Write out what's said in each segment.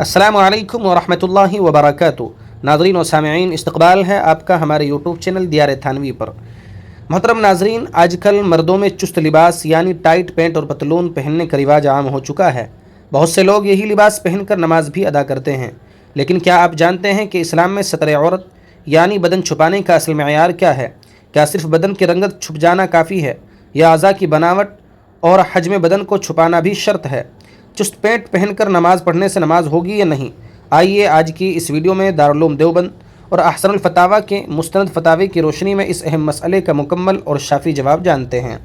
السلام علیکم ورحمۃ اللہ وبرکاتہ۔ ناظرین و سامعین، استقبال ہے آپ کا ہمارے یوٹیوب چینل دیار تھانوی پر۔ محترم ناظرین، آج کل مردوں میں چست لباس یعنی ٹائٹ پینٹ اور پتلون پہننے کا رواج عام ہو چکا ہے۔ بہت سے لوگ یہی لباس پہن کر نماز بھی ادا کرتے ہیں، لیکن کیا آپ جانتے ہیں کہ اسلام میں ستر عورت یعنی بدن چھپانے کا اصل معیار کیا ہے؟ کیا صرف بدن کی رنگت چھپ جانا کافی ہے یا اعضاء کی بناوٹ اور حجم بدن کو چھپانا بھی شرط ہے؟ چست پینٹ پہن کر نماز پڑھنے سے نماز ہوگی یا نہیں؟ آئیے آج کی اس ویڈیو میں دارالعلوم دیوبند اور احسن الفتاوی کے مستند فتاوی کی روشنی میں اس اہم مسئلے کا مکمل اور شافی جواب جانتے ہیں۔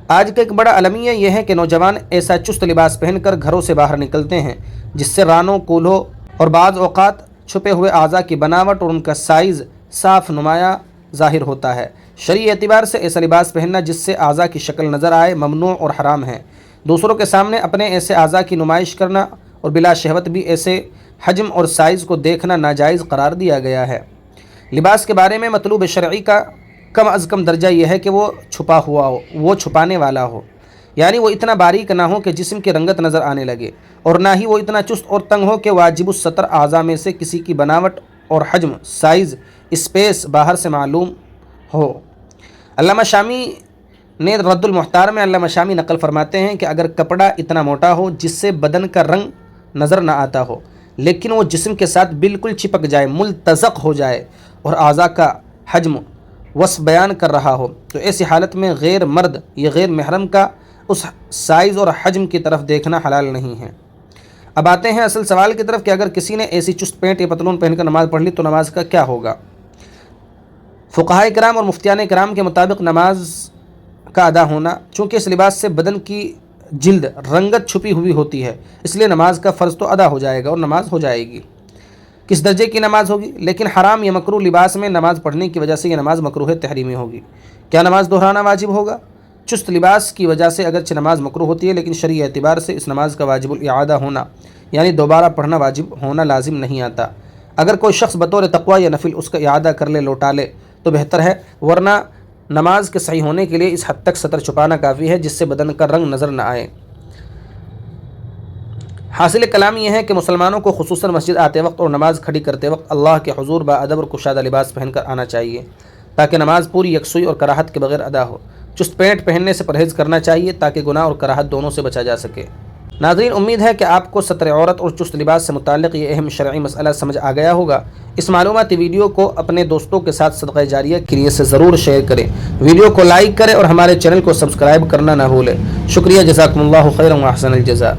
آج کا ایک بڑا المیہ یہ ہے کہ نوجوان ایسا چست لباس پہن کر گھروں سے باہر نکلتے ہیں جس سے رانوں، کولہوں اور بعض اوقات چھپے ہوئے اعضاء کی بناوٹ اور ان کا سائز صاف نمایاں ظاہر ہوتا ہے۔ شرعی اعتبار سے ایسا لباس پہننا جس سے اعضاء کی شکل نظر آئے ممنوع اور حرام ہے۔ دوسروں کے سامنے اپنے ایسے اعضاء کی نمائش کرنا اور بلا شہوت بھی ایسے حجم اور سائز کو دیکھنا ناجائز قرار دیا گیا ہے۔ لباس کے بارے میں مطلوب شرعی کا کم از کم درجہ یہ ہے کہ وہ چھپا ہوا ہو، وہ چھپانے والا ہو، یعنی وہ اتنا باریک نہ ہو کہ جسم کی رنگت نظر آنے لگے، اور نہ ہی وہ اتنا چست اور تنگ ہو کہ واجب الستر اعضاء میں سے کسی کی بناوٹ اور حجم، سائز، اسپیس باہر سے معلوم ہو۔ علامہ شامی نے رد المحتار میں علامہ شامی نقل فرماتے ہیں کہ اگر کپڑا اتنا موٹا ہو جس سے بدن کا رنگ نظر نہ آتا ہو، لیکن وہ جسم کے ساتھ بالکل چپک جائے، ملتصق ہو جائے اور اعضاء کا حجم وصف بیان کر رہا ہو، تو ایسی حالت میں غیر مرد یا غیر محرم کا اس سائز اور حجم کی طرف دیکھنا حلال نہیں ہے۔ اب آتے ہیں اصل سوال کی طرف کہ اگر کسی نے ایسی چست پینٹ یا پتلون پہن کر نماز پڑھ لی تو نماز کا کیا ہوگا؟ فقہائے کرام اور مفتیان کرام کے مطابق نماز کا ادا ہونا، چونکہ اس لباس سے بدن کی جلد رنگت چھپی ہوئی ہوتی ہے، اس لیے نماز کا فرض تو ادا ہو جائے گا اور نماز ہو جائے گی۔ کس درجے کی نماز ہوگی؟ لیکن حرام یا مکروہ لباس میں نماز پڑھنے کی وجہ سے یہ نماز مکروہ تحریمی ہوگی۔ کیا نماز دہرانا واجب ہوگا؟ چست لباس کی وجہ سے اگرچہ نماز مکروہ ہوتی ہے، لیکن شرعی اعتبار سے اس نماز کا واجب الاعادہ ہونا یعنی دوبارہ پڑھنا واجب ہونا لازم نہیں آتا۔ اگر کوئی شخص بطور تقوی یا نفل اس کا اعادہ کر لے، لوٹا لے تو بہتر ہے، ورنہ نماز کے صحیح ہونے کے لیے اس حد تک ستر چھپانا کافی ہے جس سے بدن کا رنگ نظر نہ آئے۔ حاصل کلام یہ ہے کہ مسلمانوں کو خصوصاً مسجد آتے وقت اور نماز کھڑی کرتے وقت اللہ کے حضور باادب اور کشادہ لباس پہن کر آنا چاہیے تاکہ نماز پوری یکسوئی اور کراہت کے بغیر ادا ہو۔ چست پینٹ پہننے سے پرہیز کرنا چاہیے تاکہ گناہ اور کراہت دونوں سے بچا جا سکے۔ ناظرین، امید ہے کہ آپ کو ستر عورت اور چست لباس سے متعلق یہ اہم شرعی مسئلہ سمجھ آ گیا ہوگا۔ اس معلوماتی ویڈیو کو اپنے دوستوں کے ساتھ صدقہ جاریہ کے لیے سے ضرور شیئر کریں، ویڈیو کو لائک کریں اور ہمارے چینل کو سبسکرائب کرنا نہ بھولیں۔ شکریہ، جزاکم اللہ خیرا و احسن الجزاء۔